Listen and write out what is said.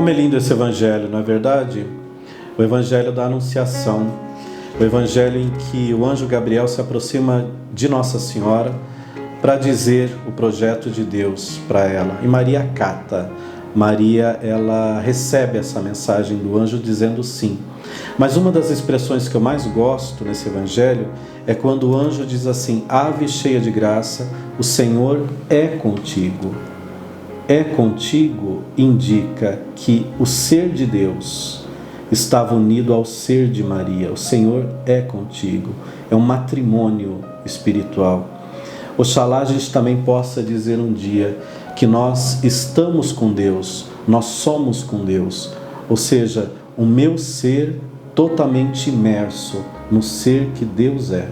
Como é lindo esse evangelho, não é verdade? O evangelho da Anunciação, o evangelho em que o anjo Gabriel se aproxima de Nossa Senhora para dizer o projeto de Deus para ela. E Maria acata. Maria, ela recebe essa mensagem do anjo dizendo sim. Mas uma das expressões que eu mais gosto nesse evangelho é quando o anjo diz assim: Ave cheia de graça, o Senhor é contigo. É contigo indica que o ser de Deus estava unido ao ser de Maria. O Senhor é contigo. É um matrimônio espiritual. Oxalá a gente também possa dizer um dia que nós estamos com Deus, nós somos com Deus. Ou seja, o meu ser totalmente imerso no ser que Deus é.